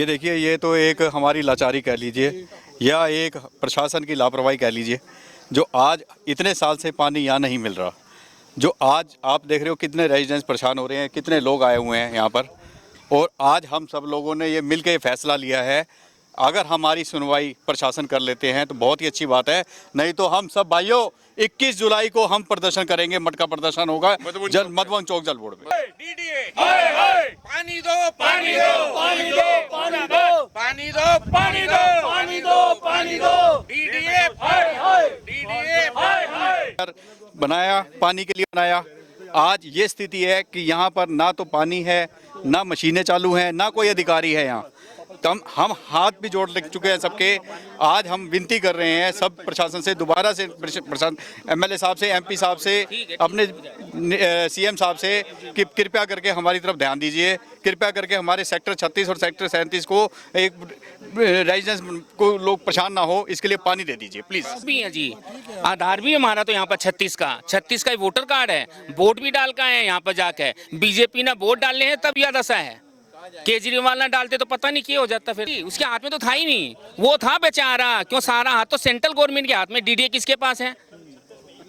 ये देखिए, ये तो एक हमारी लाचारी कह लीजिए या एक प्रशासन की लापरवाही कह लीजिए, जो आज इतने साल से पानी यहाँ नहीं मिल रहा। जो आज आप देख रहे हो कितने रेजिडेंट्स परेशान हो रहे हैं, कितने लोग आए हुए हैं यहाँ पर, और आज हम सब लोगों ने ये मिल के फैसला लिया है। अगर हमारी सुनवाई प्रशासन कर लेते हैं तो बहुत ही अच्छी बात है, नहीं तो हम सब भाइयों 21 जुलाई को हम प्रदर्शन करेंगे, मटका प्रदर्शन होगा मधुबन चौक जल बोर्ड पे। पानी दो, पानी दो, पानी दो, पानी दो, पानी दो, पानी दो, पानी दो, पानी दो, डीडीए बनाया, पानी के लिए बनाया। आज ये स्थिति है कि यहाँ पर ना तो पानी है, ना मशीनें चालू हैं, ना कोई अधिकारी है यहाँ। तो हम हाथ भी जोड़ लिख चुके हैं सबके। आज हम विनती कर रहे हैं सब प्रशासन से, दोबारा से प्रशासन, एमएलए साहब से, एमपी साहब से, अपने सीएम साहब से कि कृपया करके हमारी तरफ ध्यान दीजिए। कृपया करके हमारे सेक्टर 36 और सेक्टर 37 को एक रेजिडेंस को लोग परेशान ना हो, इसके लिए पानी दे दीजिए प्लीज। भी है जी, आधार भी है हमारा तो यहाँ पर 36 का वोटर कार्ड है, वोट भी डाल का है यहाँ पर जाके। बीजेपी ने वोट डाले हैं तब यह दशा है। केजरीवाल ना डालते तो पता नहीं क्या हो जाता। फिर उसके हाथ में तो था ही नहीं, वो था बेचारा। क्यों सारा हाथ तो सेंट्रल गवर्नमेंट के हाथ में। डीडीए किसके पास है?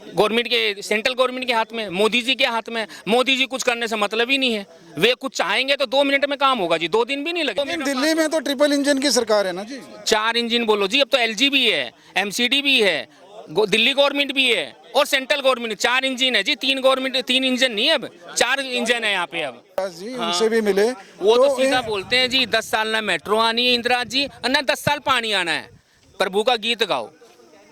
गवर्नमेंट के, सेंट्रल गवर्नमेंट के हाथ में, मोदी जी के हाथ में। मोदी जी कुछ करने से मतलब ही नहीं है। वे कुछ चाहेंगे तो 2 मिनट में काम होगा जी, 2 दिन भी नहीं लगे। दिल्ली में तो ट्रिपल इंजन की सरकार है ना जी, 4 इंजन बोलो जी। अब तो एलजी भी है, एमसीडी भी है, दिल्ली गवर्नमेंट भी है और सेंट्रल गवर्नमेंट। 4 इंजन है जी, 3 इंजन नहीं है, अब 4 इंजन है यहाँ पे। अब जी उनसे भी मिले वो तो सीधा बोलते हैं जी 10 साल ना मेट्रो आनी है इंदिरा जी, और ना 10 साल पानी आना है। प्रभु का गीत गाओ।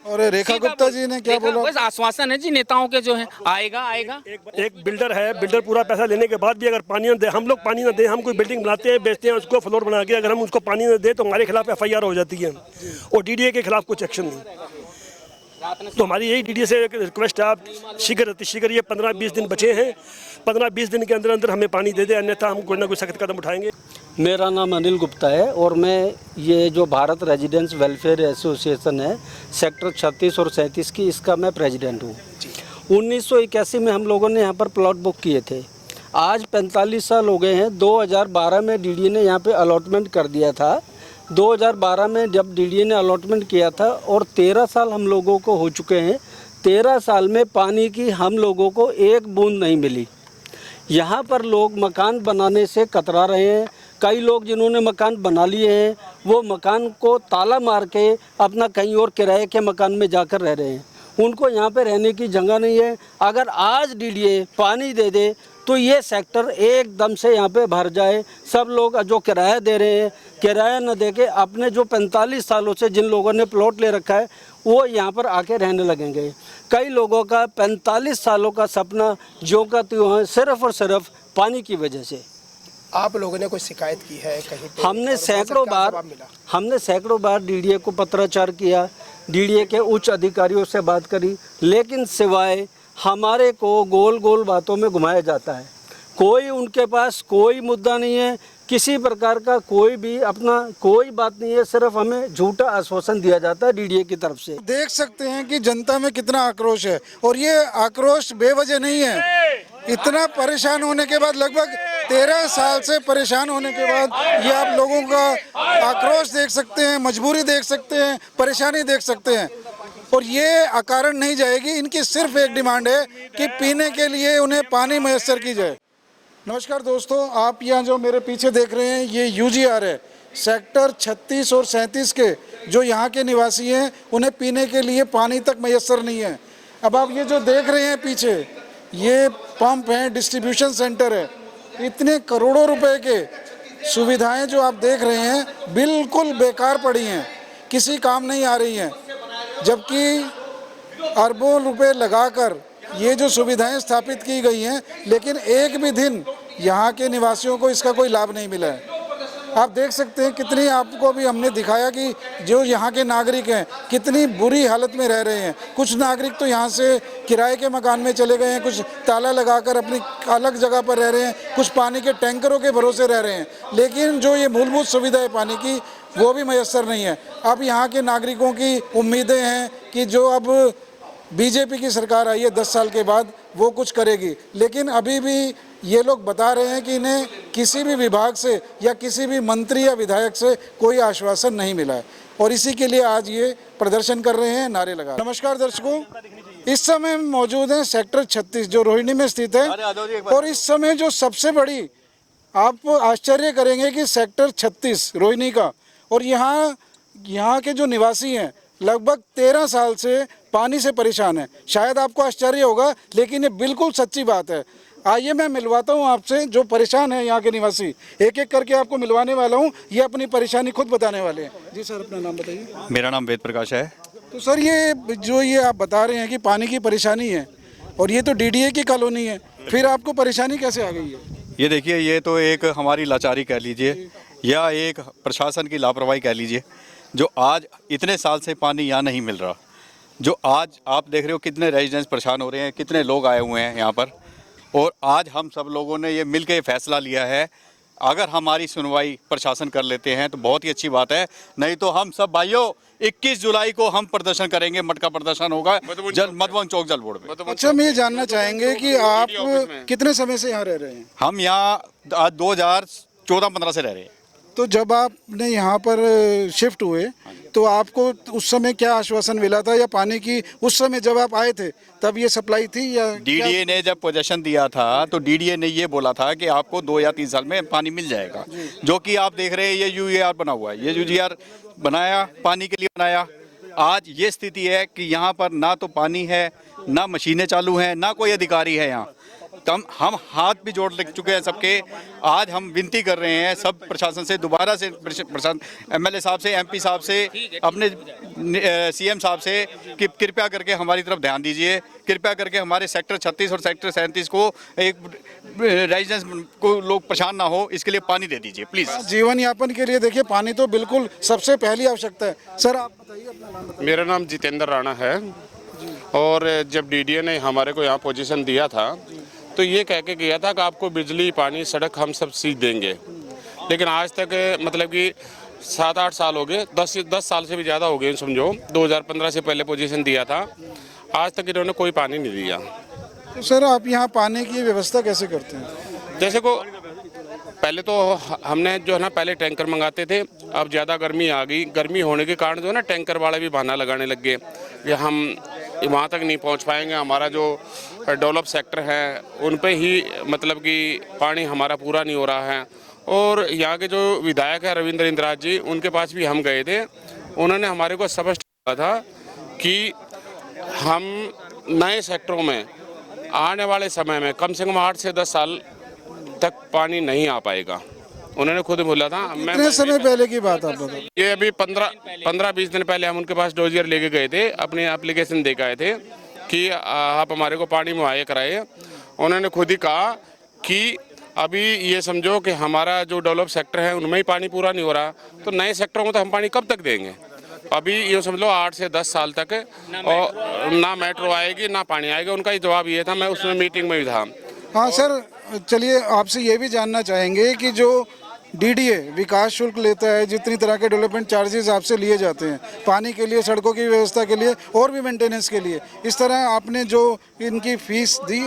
और रेखा गुप्ता जी ने क्या बोला? बस आश्वासन है जी नेताओं के जो है, आएगा आएगा। एक बिल्डर है, बिल्डर पूरा पैसा लेने के बाद भी अगर पानी न दे, हम लोग पानी न दे, हम कोई बिल्डिंग बनाते हैं, बेचते हैं, उसको फ्लोर बना के, अगर हम उसको पानी न दे तो हमारे खिलाफ FIR हो जाती है और डीडीए के खिलाफ कुछ एक्शन नहीं। तो हमारी यही डीडीए से रिक्वेस्ट है, आप शीघ्र ये 15-20 दिन बचे हैं, 15-20 दिन के अंदर अंदर हमें पानी दे दे, अन्यथा हम कोई ना कोई सख्त कदम उठाएंगे। मेरा नाम अनिल गुप्ता है और मैं ये जो भारत रेजिडेंट्स वेलफेयर एसोसिएशन है सेक्टर 36 और 37 की, इसका मैं प्रेसिडेंट हूँ। 1981 में हम लोगों ने यहाँ पर प्लॉट बुक किए थे। आज 45 साल हो गए हैं। 2012 में डीडीए ने यहाँ पे अलॉटमेंट कर दिया था। 2012 में जब डीडीए ने अलॉटमेंट किया था और 13 साल हम लोगों को हो चुके हैं। 13 साल में पानी की हम लोगों को एक बूंद नहीं मिली। यहाँ पर लोग मकान बनाने से कतरा रहे हैं। कई लोग जिन्होंने मकान बना लिए हैं वो मकान को ताला मार के अपना कहीं और किराए के मकान में जाकर रह रहे हैं। उनको यहाँ पे रहने की जगह नहीं है। अगर आज डीडीए पानी दे दे तो ये सेक्टर एकदम से यहाँ पे भर जाए। सब लोग जो किराया दे रहे हैं, किराया न दे के अपने जो 45 सालों से जिन लोगों ने प्लॉट ले रखा है वो यहाँ पर आके रहने लगेंगे। कई लोगों का 45 सालों का सपना जो का त्यों है सिर्फ और सिर्फ पानी की वजह से। आप लोगों ने कोई शिकायत की है कहीं पे? हमने सैकड़ों बार डीडीए को पत्राचार किया, डीडीए के उच्च अधिकारियों से बात करी, लेकिन सिवाय हमारे को गोल गोल बातों में घुमाया जाता है। कोई उनके पास कोई मुद्दा नहीं है, किसी प्रकार का कोई भी अपना कोई बात नहीं है, सिर्फ हमें झूठा आश्वासन दिया जाता है डीडीए की तरफ से। देख सकते हैं कि जनता में कितना आक्रोश है और ये आक्रोश बेवजह नहीं है। इतना परेशान होने के बाद, लगभग 13 साल से परेशान होने के बाद ये आप लोगों का आक्रोश देख सकते हैं, मजबूरी देख सकते हैं, परेशानी देख सकते हैं। और ये अकारण नहीं जाएगी। इनकी सिर्फ एक डिमांड है कि पीने के लिए उन्हें पानी मैसर की जाए। नमस्कार दोस्तों, आप यहाँ जो मेरे पीछे देख रहे हैं ये UGR है। सेक्टर 36 और 37 के जो यहाँ के निवासी हैं उन्हें पीने के लिए पानी तक मैसर नहीं है। अब आप ये जो देख रहे हैं पीछे, ये पंप हैं, डिस्ट्रीब्यूशन सेंटर है। इतने करोड़ों रुपए के सुविधाएं जो आप देख रहे हैं बिल्कुल बेकार पड़ी हैं, किसी काम नहीं आ रही हैं। जबकि अरबों रुपए लगाकर ये जो सुविधाएं स्थापित की गई हैं, लेकिन एक भी दिन यहाँ के निवासियों को इसका कोई लाभ नहीं मिला है। आप देख सकते हैं कितनी, आपको भी हमने दिखाया कि जो यहाँ के नागरिक हैं कितनी बुरी हालत में रह रहे हैं। कुछ नागरिक तो यहाँ से किराए के मकान में चले गए हैं, कुछ ताला लगाकर अपनी अलग जगह पर रह रहे हैं, कुछ पानी के टैंकरों के भरोसे रह रहे हैं। लेकिन जो ये मूलभूत सुविधा है पानी की वो भी मैसर नहीं है। अब यहाँ के नागरिकों की उम्मीदें हैं कि जो अब बीजेपी की सरकार आई है 10 साल के बाद, वो कुछ करेगी, लेकिन अभी भी ये लोग बता रहे हैं कि इन्हें किसी भी विभाग से या किसी भी मंत्री या विधायक से कोई आश्वासन नहीं मिला है, और इसी के लिए आज ये प्रदर्शन कर रहे हैं, नारे लगा। नमस्कार दर्शकों, इस समय हम मौजूद हैं सेक्टर 36 जो रोहिणी में स्थित है, और इस समय जो सबसे बड़ी, आप आश्चर्य करेंगे कि सेक्टर 36 रोहिणी का, और यहाँ के जो निवासी हैं लगभग 13 साल से पानी से परेशान है। शायद आपको आश्चर्य होगा, लेकिन ये बिल्कुल सच्ची बात है। आइए मैं मिलवाता हूँ आपसे जो परेशान है यहाँ के निवासी, एक एक करके आपको मिलवाने वाला हूँ, ये अपनी परेशानी खुद बताने वाले हैं। जी सर, अपना नाम बताइए। मेरा नाम वेद प्रकाश है। तो सर, ये आप बता रहे हैं कि पानी की परेशानी है, और ये तो डीडीए की कॉलोनी है, फिर आपको परेशानी कैसे आ गई है? ये देखिए, ये तो एक हमारी लाचारी कह लीजिए या एक प्रशासन की लापरवाही कह लीजिए, जो आज इतने साल से पानी यहाँ नहीं मिल रहा। जो आज आप देख रहे हो कितने रेजिडेंट्स परेशान हो रहे हैं, कितने लोग आए हुए हैं यहाँ पर, और आज हम सब लोगों ने ये मिल के फैसला लिया है, अगर हमारी सुनवाई प्रशासन कर लेते हैं तो बहुत ही अच्छी बात है, नहीं तो हम सब भाइयों 21 जुलाई को हम प्रदर्शन करेंगे, मटका प्रदर्शन होगा मधुबन चौक जल बोर्ड में। अच्छा, मैं ये जानना चाहेंगे कि आप कितने समय से यहाँ रह रहे हैं? हम यहाँ 2014-15 से रह रहे हैं। तो जब आपने यहाँ पर शिफ्ट हुए तो आपको उस समय क्या आश्वासन मिला था, या पानी की उस समय जब आप आए थे तब ये सप्लाई थी, या डीडीए ने जब पोजीशन दिया था तो डीडीए ने ये बोला था कि आपको 2 या 3 साल में पानी मिल जाएगा, जो कि आप देख रहे हैं ये यूईआर बना हुआ है। ये यूईआर बनाया, पानी के लिए बनाया। आज ये स्थिति है कि यहाँ पर ना तो पानी है, ना मशीनें चालू हैं, ना कोई अधिकारी है यहाँ। हम हाथ भी जोड़ लग चुके हैं सबके। आज हम विनती कर रहे हैं सब प्रशासन से, दोबारा से प्रशासन, एमएलए साहब से, एमपी साहब से, अपने सीएम साहब से कि कृपया करके हमारी तरफ ध्यान दीजिए, कृपया करके हमारे सेक्टर 36 और सेक्टर 37 को एक रेजिडेंस को लोग परेशान ना हो, इसके लिए पानी दे दीजिए प्लीज़। जीवन यापन के लिए देखिए पानी तो बिल्कुल सबसे पहली आवश्यकता है। सर, आप बताइए अपना नाम बताइए। मेरा नाम जितेंद्र राणा है, और जब डीडीए ने हमारे को यहाँ पोजीशन दिया था तो ये कह के गया था कि आपको बिजली, पानी, सड़क हम सब चीज़ देंगे, लेकिन आज तक मतलब कि 7-8 साल हो गए, 10 साल से भी ज़्यादा हो गए समझो। 2015 से पहले पोजीशन दिया था, आज तक इन्होंने कोई पानी नहीं दिया। तो सर, आप यहाँ पानी की व्यवस्था कैसे करते हैं? जैसे को पहले तो हमने जो है ना पहले टैंकर मंगाते थे, अब ज़्यादा गर्मी आ गई, गर्मी होने के कारण जो है ना टैंकर वाले भी बहाना लगाने लग गए कि हम वहाँ तक नहीं पहुँच पाएंगे, हमारा जो डेवलप सेक्टर है उन पे ही मतलब कि पानी हमारा पूरा नहीं हो रहा है। और यहाँ के जो विधायक है रविंद्र इंदिराज जी, उनके पास भी हम गए थे, उन्होंने हमारे को स्पष्ट कहा था कि हम नए सेक्टरों में आने वाले समय में कम से कम 8 से 10 साल तक पानी नहीं आ पाएगा। उन्होंने खुद बोला था। कितने समय पहले की बात आप बताओ? ये अभी 15-20 दिन पहले हम उनके पास डोजियर लेके गए थे, अपने एप्लीकेशन दे के आए थे कि आप हमारे को पानी मुहैया कराए। उन्होंने खुद ही कहा कि अभी ये समझो कि हमारा जो डेवलप सेक्टर है उनमें ही पानी पूरा नहीं हो रहा, तो नए सेक्टरों में तो हम पानी कब तक देंगे? अभी ये समझ लो 8 से 10 साल तक और ना मेट्रो आएगी ना पानी आएगा। उनका ही जवाब ये था, मैं उसमें मीटिंग में भी था। हाँ सर, चलिए आपसे ये भी जानना चाहेंगे कि जो डीडीए विकास शुल्क लेता है, जितनी तरह के डेवलपमेंट चार्जेस आपसे लिए जाते हैं पानी के लिए, सड़कों की व्यवस्था के लिए और भी मेंटेनेंस के लिए, इस तरह आपने जो इनकी फीस दी?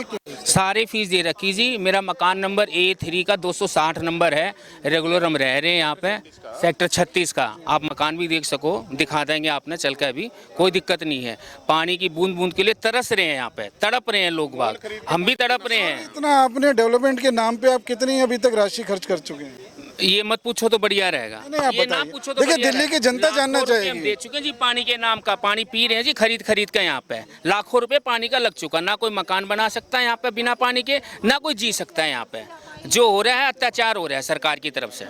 सारी फीस दे रखी जी। मेरा मकान नंबर A3 का 260 नंबर है, रेगुलर हम रह रहे हैं यहाँ पे सेक्टर 36 का। आप मकान भी देख सको, दिखा देंगे आपने चल के, अभी कोई दिक्कत नहीं है। पानी की बूंद बूंद के लिए तरस रहे हैं, यहाँ पे तड़प रहे हैं लोग बाग, हम भी तड़प रहे हैं। इतना आपने डेवलपमेंट के नाम पे आप कितनी अभी तक राशि खर्च कर चुके हैं? ये मत पूछो तो बढ़िया रहेगा। ये ना पूछो तो देखिए, दिल्ली की जनता जानना चाहेगी। हम दे चुके हैं जी पानी के नाम का, पानी पी रहे हैं जी खरीद खरीद के। यहाँ पे लाखों रुपए पानी का लग चुका, ना कोई मकान बना सकता है यहाँ पे बिना पानी के, ना कोई जी सकता है यहाँ पे। जो हो रहा है अत्याचार हो रहा है सरकार की तरफ से।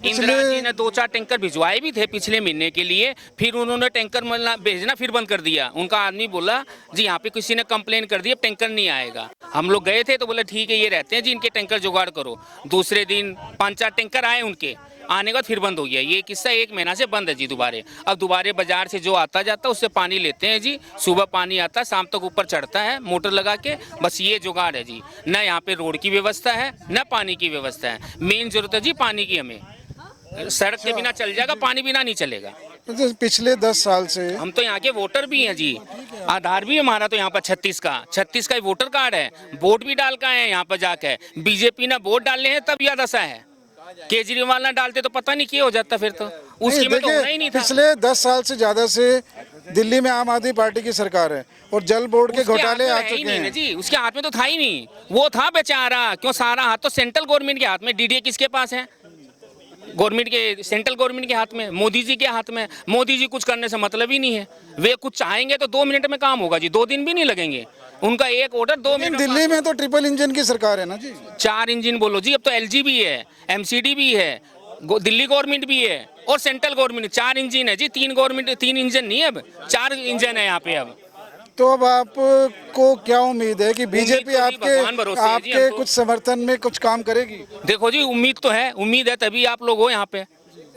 इंदिरा जी ने 2-4 टैंकर भिजवाए भी थे पिछले महीने के लिए, फिर उन्होंने टैंकर भेजना फिर बंद कर दिया। उनका आदमी बोला जी यहाँ पे किसी ने कंप्लेन कर दी, अब टैंकर नहीं आएगा। हम लोग गए थे तो बोले ठीक है ये रहते हैं जी, इनके टैंकर जुगाड़ करो। दूसरे दिन 5-4 टैंकर आए, उनके आने के बाद फिर बंद हो गया। ये किस्सा 1 महीना से बंद है जी। दोबारे अब दोबारे बाजार से जो आता जाता है उससे पानी लेते हैं जी। सुबह पानी आता है, शाम तक ऊपर चढ़ता है मोटर लगा के, बस ये जुगाड़ है जी। न यहाँ पे रोड की व्यवस्था है, न पानी की व्यवस्था है। मेन जरूरत है जी पानी की हमें। सड़क के बिना चल जाएगा, पानी बिना नहीं चलेगा। तो पिछले 10 साल से हम तो यहाँ के वोटर भी हैं जी, आधार भी है हमारा तो यहाँ पर 36 का ही वोटर कार्ड है, वोट भी डाल का है यहाँ पर जाकर। बीजेपी ने वोट डाले हैं तब यह दशा है, केजरीवाल ना डालते तो पता नहीं क्या हो जाता फिर तो उसकी में तो होना ही नहीं था। पिछले 10 साल से ज्यादा से दिल्ली में आम आदमी पार्टी की सरकार है और जल बोर्ड के घोटाले आ चुके हैं जी। उसके हाथ में तो था ही नहीं, वो था बेचारा, क्यों सारा हाथ तो सेंट्रल गवर्नमेंट के हाथ में। डीडीए किसके पास है? गवर्नमेंट के, सेंट्रल गवर्नमेंट के हाथ में, मोदी जी के हाथ में। मोदी जी कुछ करने से मतलब ही नहीं है, वे कुछ चाहेंगे तो 2 मिनट में काम होगा जी, 2 दिन भी नहीं लगेंगे, उनका एक ऑर्डर 2 मिनट। दिल्ली में तो ट्रिपल इंजन की सरकार है ना जी, 4 इंजन बोलो जी, अब तो एलजी भी है, एमसीडी भी है, दिल्ली गवर्नमेंट भी है और सेंट्रल गवर्नमेंट। 4 इंजन है जी, 3 इंजन नहीं है, अब 4 इंजन है यहाँ पे। अब तो अब आपको क्या उम्मीद है कि बीजेपी आपके कुछ समर्थन में कुछ काम करेगी? देखो जी, उम्मीद तो है, उम्मीद है तभी आप लोग हो यहाँ पे,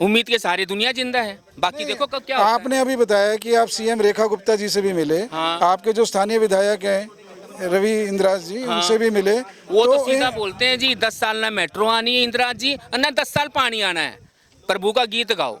उम्मीद के सारी दुनिया जिंदा है। बाकी देखो कब क्या होता है। आपने अभी बताया कि आप सीएम रेखा गुप्ता जी से भी मिले, हाँ। आपके जो स्थानीय विधायक हैं रवि इंद्राज जी, हाँ। उनसे भी मिले। वो तो सीधा बोलते हैं जी 10 साल ना मेट्रो आनी है इंदिरा जी, ना 10 साल पानी आना है, प्रभु का गीत गाओ।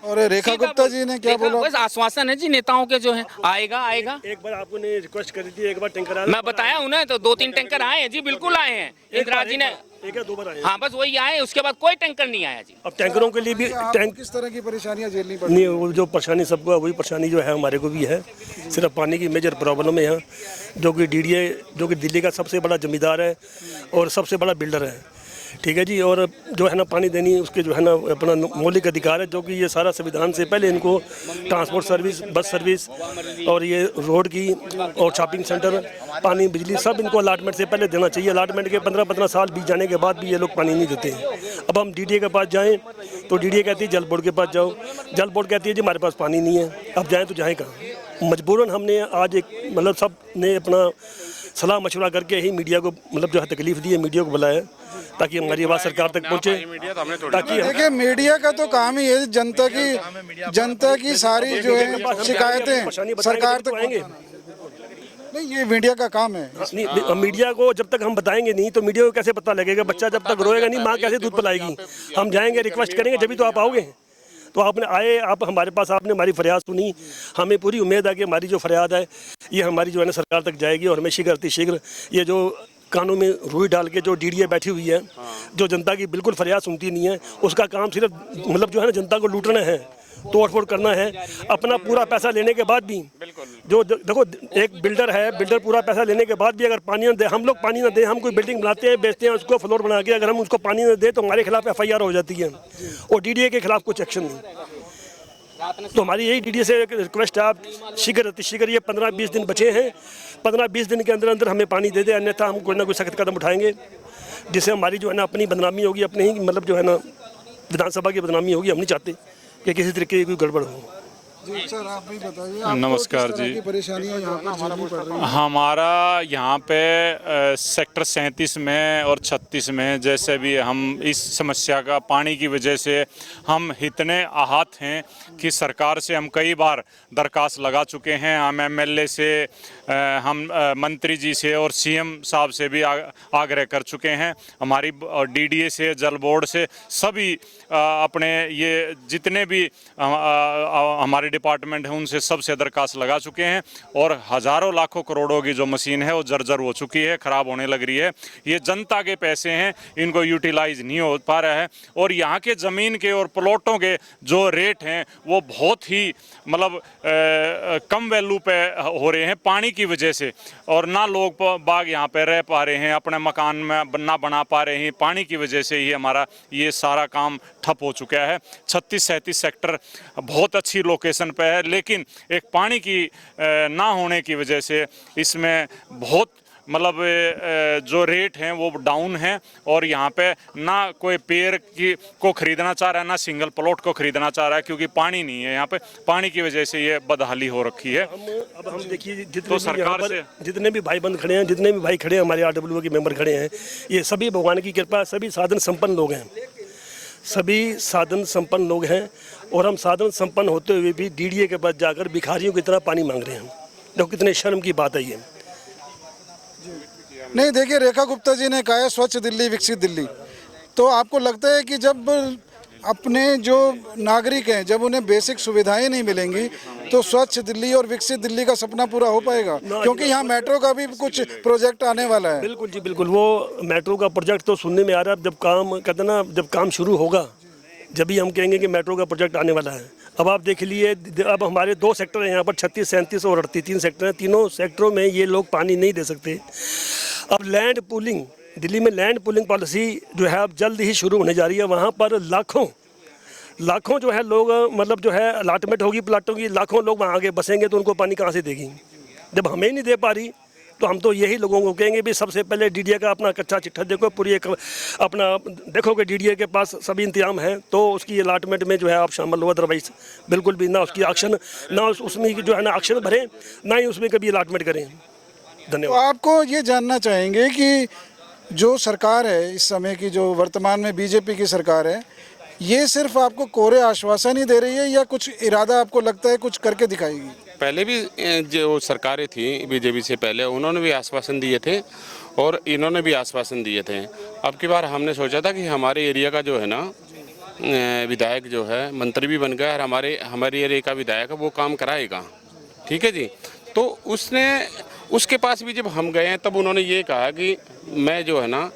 और रेखा गुप्ता जी ने क्या बोला? बस आश्वासन है जी नेताओं के जो है, आएगा आएगा। एक बार आपको ने रिक्वेस्ट करी थी, एक बार टैंकर मैं बताया उन्हें तो 2-3 टैंकर आए हैं जी, बिल्कुल आए हैं इंदिरा जी ने। एक या 2 बार आए। हाँ बस वही आए, उसके बाद कोई टैंकर नहीं आया जी। अब टैंकरों के लिए भी टैंक किस तरह की परेशानियां झेलनी पड़ी? नहीं, वो जो परेशानी सबको है वही परेशानी जो है हमारे को भी है। सिर्फ पानी की मेजर प्रॉब्लम है यहाँ, जो कि डीडीए जो कि दिल्ली का सबसे बड़ा जमींदार है और सबसे बड़ा बिल्डर है, ठीक है जी। और जो है ना पानी देनी उसके जो है ना अपना मौलिक अधिकार है, जो कि ये सारा संविधान से पहले इनको ट्रांसपोर्ट सर्विस, बस सर्विस और ये रोड की और शॉपिंग सेंटर, पानी, बिजली सब इनको अलाटमेंट से पहले देना चाहिए। अलाटमेंट के 15-15 साल बीत जाने के बाद भी ये लोग पानी नहीं देते हैं। अब हम डीडीए के पास जाएँ तो डीडीए कहती है जल बोर्ड के पास जाओ, जल बोर्ड कहती है जी हमारे पास पानी नहीं है। अब जाएँ तो जाएँ कहाँ? मजबूरन हमने आज एक मतलब सब ने अपना सलाह मशवरा करके ही मीडिया को मतलब जो है तकलीफ दी है, मीडिया को बुलाया ताकि हमारी आवाज़ सरकार तक पहुँचे। ताकि देखिए मीडिया का तो काम ही है जनता की सारी जो है शिकायतें सरकार तक आएंगे। नहीं, ये मीडिया का काम है। नहीं, मीडिया को जब तक हम बताएंगे नहीं तो मीडिया को कैसे पता लगेगा? बच्चा जब तक रोएगा नहीं, माँ कैसे दूध पिलाएगी? हम जाएंगे, रिक्वेस्ट करेंगे, जब भी तो आप आओगे। तो आपने आए, आप हमारे पास, आपने हमारी फरियाद सुनी, हमें पूरी उम्मीद है कि हमारी जो फरियाद है ये हमारी जो है ना सरकार तक जाएगी और हमें शीघ्र ये जो कानून में रुई डाल के जो डीडीए बैठी हुई है, जो जनता की बिल्कुल फरियाद सुनती नहीं है, उसका काम सिर्फ मतलब जो है ना जनता को लूटना है, तोड़ फोड़ करना है, अपना पूरा पैसा लेने के बाद भी। जो देखो एक बिल्डर है, बिल्डर पूरा पैसा लेने के बाद भी अगर पानी ना दे, हम लोग पानी ना दे, हम कोई बिल्डिंग बनाते हैं, बेचते हैं, उसको फ्लोर बना के अगर हम उसको पानी ना दे तो हमारे खिलाफ FIR हो जाती है और डीडीए के खिलाफ कुछ एक्शन नहीं। तो हमारी यही डीडीए से एक रिक्वेस्ट है, आप शीघ्र ये 15-20 दिन बचे हैं, 15-20 दिन के अंदर अंदर हमें पानी दे दे, अन्यथा हम कोई ना कोई सख्त कदम उठाएंगे, जिससे हमारी जो है ना अपनी बदनामी होगी, अपने ही मतलब जो है ना विधानसभा की बदनामी होगी। हम नहीं चाहते कि किसी तरीके की कोई गड़बड़ हो। सर आप भी बताइए, नमस्कार जी। परेशानियां यहाँ पर झेलनी पड़ रही हैं? हमारा यहाँ पे सेक्टर 37 में और 36 में जैसे भी हम इस समस्या का पानी की वजह से हम इतने आहत हैं कि सरकार से हम कई बार दरखास्त लगा चुके हैं। हम MLA से, हम मंत्री जी से और CM साहब से भी आग्रह कर चुके हैं। हमारी DDA से, जल बोर्ड से, सभी अपने ये जितने भी हमारे डिपार्टमेंट है उनसे सबसे दरखास्त लगा चुके हैं और हज़ारों लाखों करोड़ों की जो मशीन है वो जर्जर हो चुकी है, ख़राब होने लग रही है। ये जनता के पैसे हैं, इनको यूटिलाइज नहीं हो पा रहा है और यहाँ के ज़मीन के और प्लॉटों के जो रेट हैं वो बहुत ही मतलब कम वैल्यू पे हो रहे हैं पानी की वजह से, और ना लोग बाग यहाँ पे रह पा रहे हैं, अपने मकान में ना बना पा रहे हैं। पानी की वजह से ही हमारा ये सारा काम ठप हो चुका है। 36-37 सेक्टर बहुत अच्छी लोकेशन पे है, लेकिन एक पानी की ना होने की वजह से इसमें बहुत मतलब जो रेट हैं वो डाउन है और यहाँ पे ना कोई पेड़ को खरीदना चाह रहा है, ना सिंगल प्लॉट को खरीदना चाह रहा है, क्योंकि पानी नहीं है यहाँ पे। पानी की वजह से ये बदहाली हो रखी है। अब हम देखिए जितने तो सरकार से जितने भी भाई बंद खड़े हैं, जितने भी भाई खड़े हैं, हमारे RWO के मेंबर खड़े हैं, ये सभी भगवान की कृपा, सभी साधन संपन्न लोग हैं, सभी साधन संपन्न लोग हैं। और हम साधन संपन्न होते हुए भी डीडीए के पास जाकर भिखारियों की तरह पानी मांग रहे हैं। देखो कितने शर्म की बात है ये। नहीं देखिए, रेखा गुप्ता जी ने कहा है स्वच्छ दिल्ली विकसित दिल्ली, तो आपको लगता है कि जब अपने जो नागरिक हैं जब उन्हें बेसिक सुविधाएं नहीं मिलेंगी तो स्वच्छ दिल्ली और विकसित दिल्ली का सपना पूरा हो पाएगा? क्योंकि यहाँ मेट्रो का भी कुछ प्रोजेक्ट आने वाला है। बिल्कुल जी बिल्कुल, वो मेट्रो का प्रोजेक्ट तो सुनने में आ रहा है। जब काम कहते ना, जब काम शुरू होगा जब भी हम कहेंगे कि मेट्रो का प्रोजेक्ट आने वाला है। अब आप देख लिए, अब हमारे 2 सेक्टर हैं यहाँ पर, 36, 37 और 38, 3 सेक्टर हैं। तीनों सेक्टरों में ये लोग पानी नहीं दे सकते। अब लैंड पूलिंग, दिल्ली में लैंड पूलिंग पॉलिसी जो है अब जल्द ही शुरू होने जा रही है। वहाँ पर लाखों जो है लोग, मतलब जो है अलाटमेंट होगी प्लाटों की, लाखों लोग वहाँ आगे बसेंगे तो उनको पानी कहाँ से देगी? जब हमें नहीं दे पा रही तो हम तो यही लोगों को कहेंगे भी सबसे पहले डीडीए का अपना कच्चा चिट्ठा देखो, पूरी एक अपना देखो कि डीडीए के पास सभी इंतजाम है तो उसकी अलाटमेंट में जो है आप शामिल हो। अदरवाइज बिल्कुल भी ना उसकी एक्शन, ना उसमें जो है ना एक्शन भरें, ना ही उसमें कभी अलाटमेंट करें। धन्यवाद। तो आपको ये जानना चाहेंगे कि जो सरकार है इस समय की, जो वर्तमान में बीजेपी की सरकार है, ये सिर्फ आपको कोरे आश्वासन ही दे रही है या कुछ इरादा आपको लगता है कुछ करके दिखाएगी? पहले भी जो सरकारें थी बीजेपी से पहले, उन्होंने भी आश्वासन दिए थे और इन्होंने भी आश्वासन दिए थे। अब की बार हमने सोचा था कि हमारे एरिया का जो है ना विधायक जो है मंत्री भी बन गया और हमारे एरिया का विधायक है वो काम कराएगा, ठीक है जी। तो उसके पास भी जब हम गए हैं तब उन्होंने ये कहा कि मैं जो है ना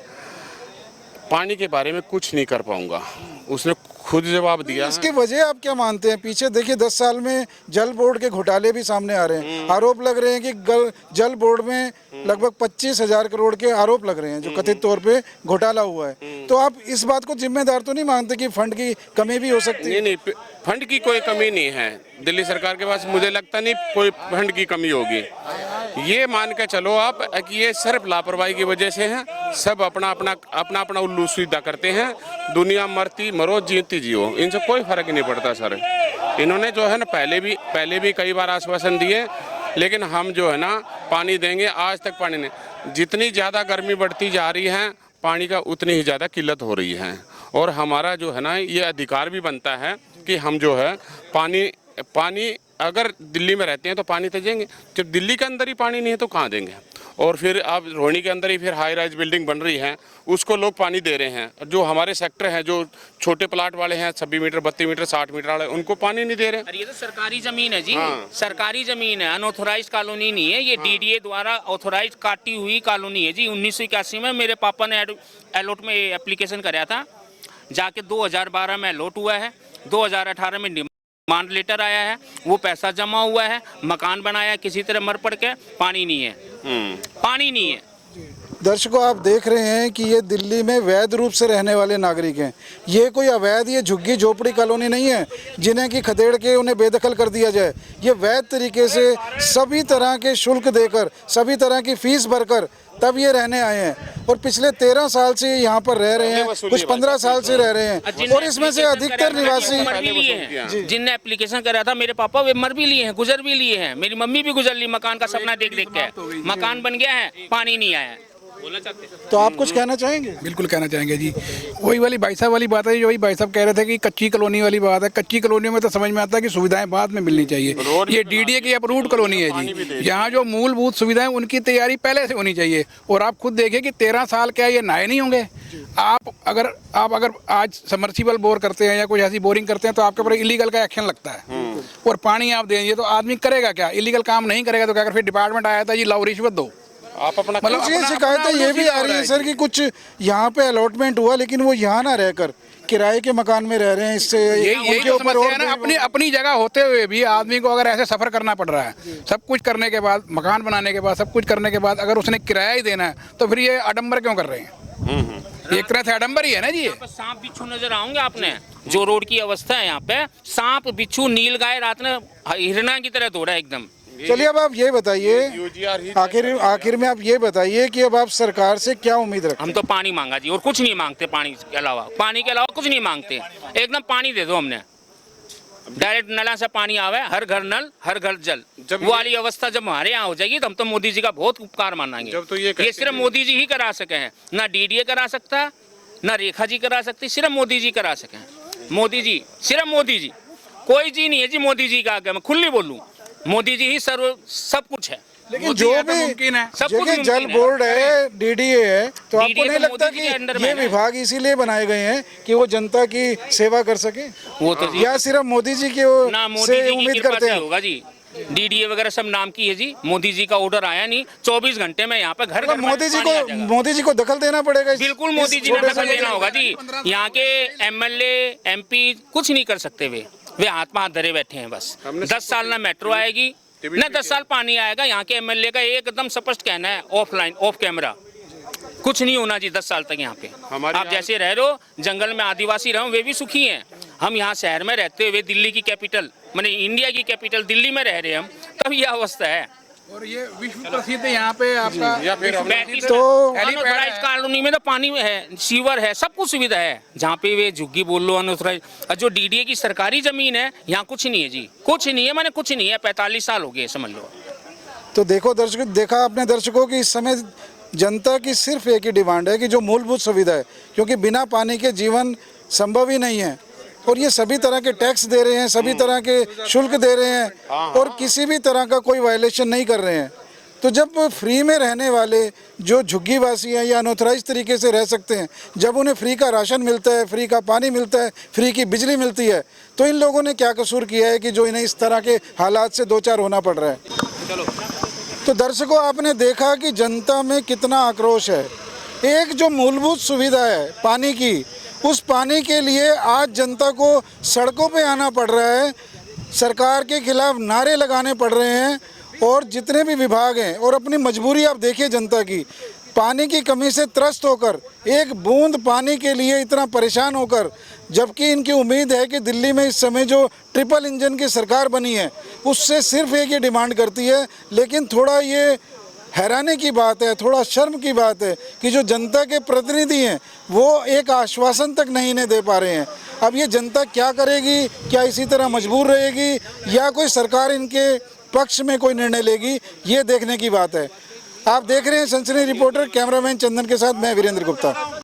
पानी के बारे में कुछ नहीं कर पाऊंगा। उसने खुद जवाब दिया। इसकी वजह आप क्या मानते हैं? पीछे देखिए 10 साल में जल बोर्ड के घोटाले भी सामने आ रहे हैं। आरोप लग रहे हैं कि जल बोर्ड में लगभग 25,000 करोड़ के आरोप लग रहे हैं जो कथित तौर पे घोटाला हुआ है। तो आप इस बात को जिम्मेदार तो नहीं मानते कि फंड की कमी भी हो सकती है? नहीं, फंड की कोई कमी नहीं है दिल्ली सरकार के पास। मुझे लगता नहीं कोई फंड की कमी होगी। ये मान के चलो आप कि ये सिर्फ लापरवाही की वजह से है। सब अपना उल्लू सीधा करते हैं। दुनिया मरती मरो, जीती जियो, इनसे कोई फर्क नहीं पड़ता सर। इन्होंने जो है ना पहले भी कई बार आश्वासन दिए, लेकिन हम जो है ना पानी देंगे, आज तक पानी नहीं। जितनी ज़्यादा गर्मी बढ़ती जा रही है पानी का उतनी ही ज़्यादा किल्लत हो रही है। और हमारा जो है ना ये अधिकार भी बनता है कि हम जो है पानी अगर दिल्ली में रहते हैं तो पानी तो देंगे। जब दिल्ली के अंदर ही पानी नहीं है तो कहाँ देंगे? और फिर अब रोहिणी के अंदर ही फिर हाई राइज बिल्डिंग बन रही है, उसको लोग पानी दे रहे हैं। जो हमारे सेक्टर हैं, जो छोटे प्लाट वाले हैं, 26 मीटर 32 मीटर 60 मीटर वाले, उनको पानी नहीं दे रहे। अरे ये तो सरकारी जमीन है जी। हाँ। सरकारी जमीन है, अनऑथोराइज कॉलोनी नहीं है ये। डीडीए द्वारा ऑथोराइज काटी हुई कॉलोनी है जी। 1981 में मेरे पापा ने अलॉट में एप्लीकेशन कराया था, जाके 2012 में अलॉट हुआ है। 2018 में डिमांड लेटर आया है, वो पैसा जमा हुआ है, मकान बनाया किसी तरह मर पड़ के, पानी नहीं है। पानी नहीं है। दर्शकों, आप देख रहे हैं कि ये दिल्ली में वैध रूप से रहने वाले नागरिक हैं। ये कोई अवैध, ये झुग्गी झोपड़ी कॉलोनी नहीं है जिन्हें कि खदेड़ के उन्हें बेदखल कर दिया जाए। ये वैध तरीके से सभी तरह के शुल्क देकर, सभी तरह की फीस भरकर तब ये रहने आए हैं। और पिछले 13 साल से यहाँ पर रह रहे हैं, कुछ 15 साल से रह रहे हैं। और इसमें से अधिकतर निवासी जिनने एप्लीकेशन कराया था मेरे पापा, वे मर भी लिए हैं, गुजर भी लिए हैं। मेरी मम्मी भी गुजर ली मकान का सपना देख देख के। मकान बन गया है, पानी नहीं आया है। तो आप कुछ कहना चाहेंगे? बिल्कुल कहना चाहेंगे जी। वही वाली भाई साहब वाली बात है जो वही भाई साहब कह रहे थे कि कच्ची कॉलोनी वाली बात है। कच्ची कॉलोनियों में तो समझ में आता है कि सुविधाएं बाद में मिलनी चाहिए। ये डीडीए की अप्रूव्ड कॉलोनी है जी। यहाँ जो मूलभूत सुविधाएं उनकी तैयारी पहले से होनी चाहिए। और आप खुद देखिए कि 13 साल क्या ये नए नहीं होंगे। आप अगर आज सबमर्सिबल बोर करते हैं या कुछ ऐसी बोरिंग करते हैं तो आपके ऊपर इलीगल का एक्शन लगता है। और पानी आप देंगे तो आदमी करेगा क्या? इलीगल काम नहीं करेगा तो क्या? फिर डिपार्टमेंट आया था जी लाओ रिश्वत दो। आप अपना मतलब ये शिकायतें ये भी आ रही है सर कि कुछ यहाँ पे अलॉटमेंट हुआ लेकिन वो यहाँ ना रहकर किराए के मकान में रह रहे हैं। इससे यही जो समस्या है ना, अपनी जगह होते हुए भी आदमी को अगर ऐसे सफर करना पड़ रहा है, सब कुछ करने के बाद, मकान बनाने के बाद, सब कुछ करने के बाद अगर उसने किराया ही देना है तो फिर ये आडंबर क्यों कर रहे हैं? एक तरह से आडंबर ही है ना जी। सांप बिच्छू नजर आओगे आपने, जो रोड की अवस्था है यहाँ पे, सांप बिच्छू नीलगाय रात में हिरना की तरह दौड़ा एकदम। चलिए अब आप ये बताइए, आखिर में आप ये बताइए कि अब आप सरकार से क्या उम्मीद रखते हैं? हम तो पानी मांगा जी, और कुछ नहीं मांगते। पानी के अलावा कुछ नहीं मांगते। एकदम पानी दे दो हमने, डायरेक्ट नला से पानी आवे, हर घर नल हर घर जल। वो वाली अवस्था जब हमारे यहाँ हो जाएगी तो हम तो मोदी जी का बहुत उपकार मानेंगे। जब तो ये सिर्फ मोदी जी ही करा सके हैं, ना डीडीए करा सकता, ना रेखा जी करा सकती, सिर्फ मोदी जी करा सके हैं। मोदी जी, सिर्फ मोदी जी, कोई जी नहीं है जी मोदी जी का आगे। मैं खुली बोलूँ, मोदी जी ही सब कुछ है। लेकिन जो भी मुमकिन है। सब कुछ जगह जल मुमकिन है। बोर्ड है, डीडीए है, तो आपको DDA नहीं तो लगता मोदी जी कि के अंडर ये में है। विभाग इसीलिए बनाए गए हैं कि वो जनता की सेवा कर सके, वो तो जी या सिर्फ मोदी जी की ना मोदी से जी की उम्मीद कृपा करते से हैं? होगा जी। डीडीए वगैरह सब नाम की है जी, मोदी जी का ऑर्डर आया नहीं, 24 घंटे में यहाँ पे घर मतलब घर में मोदी जी को दखल देना पड़ेगा बिल्कुल मोदी जी ने दखल देना होगा जी। यहाँ के एमएलए एमपी कुछ नहीं कर सकते, वे हाथ में हाथ धरे बैठे हैं बस। 10 साल ना मेट्रो आएगी न 10 साल पानी आएगा। यहाँ के एमएलए का एकदम स्पष्ट कहना है, ऑफलाइन ऑफ कैमरा कुछ नहीं होना जी 10 साल तक यहाँ पे। आप जैसे रह रहे हो, जंगल में आदिवासी रहो, वे भी सुखी हैं। हम यहाँ शहर में रहते हुए दिल्ली की कैपिटल माने इंडिया की कैपिटल दिल्ली में रह रहे हैं हम, तब यह अवस्था है। और ये विश्व प्रसिद्ध यहाँ पे आपका तो अनऑथराइज कॉलोनी में तो पानी है, सीवर है, सब कुछ सुविधा है। जहाँ पे वे झुग्गी बोल लो अनऑथराइज, और जो डीडीए की सरकारी जमीन है यहाँ कुछ नहीं है जी, कुछ नहीं है, माने कुछ नहीं है। 45 साल हो गए समझ लो। तो देखा अपने दर्शकों की इस समय जनता की सिर्फ एक ही डिमांड है कि जो मूलभूत सुविधा है, क्योंकि बिना पानी के जीवन संभव ही नहीं है। और ये सभी तरह के टैक्स दे रहे हैं, सभी तरह के शुल्क दे रहे हैं और किसी भी तरह का कोई वायलेशन नहीं कर रहे हैं। तो जब फ्री में रहने वाले जो झुग्गीवासी हैं या अनऑथराइज तरीके से रह सकते हैं, जब उन्हें फ्री का राशन मिलता है, फ्री का पानी मिलता है, फ्री की बिजली मिलती है, तो इन लोगों ने क्या कसूर किया है कि जो इन्हें इस तरह के हालात से दो चार होना पड़ रहा है। तो दर्शकों, आपने देखा कि जनता में कितना आक्रोश है। एक जो मूलभूत सुविधा है पानी की, उस पानी के लिए आज जनता को सड़कों पे आना पड़ रहा है, सरकार के खिलाफ नारे लगाने पड़ रहे हैं। और जितने भी विभाग हैं, और अपनी मजबूरी आप देखिए जनता की, पानी की कमी से त्रस्त होकर, एक बूंद पानी के लिए इतना परेशान होकर, जबकि इनकी उम्मीद है कि दिल्ली में इस समय जो ट्रिपल इंजन की सरकार बनी है उससे सिर्फ एक ही डिमांड करती है। लेकिन थोड़ा ये हैरानी की बात है, थोड़ा शर्म की बात है कि जो जनता के प्रतिनिधि हैं वो एक आश्वासन तक नहीं इन्हें दे पा रहे हैं। अब ये जनता क्या करेगी? क्या इसी तरह मजबूर रहेगी या कोई सरकार इनके पक्ष में कोई निर्णय लेगी? ये देखने की बात है। आप देख रहे हैं सनसनी रिपोर्टर, कैमरामैन चंदन के साथ मैं वीरेंद्र गुप्ता।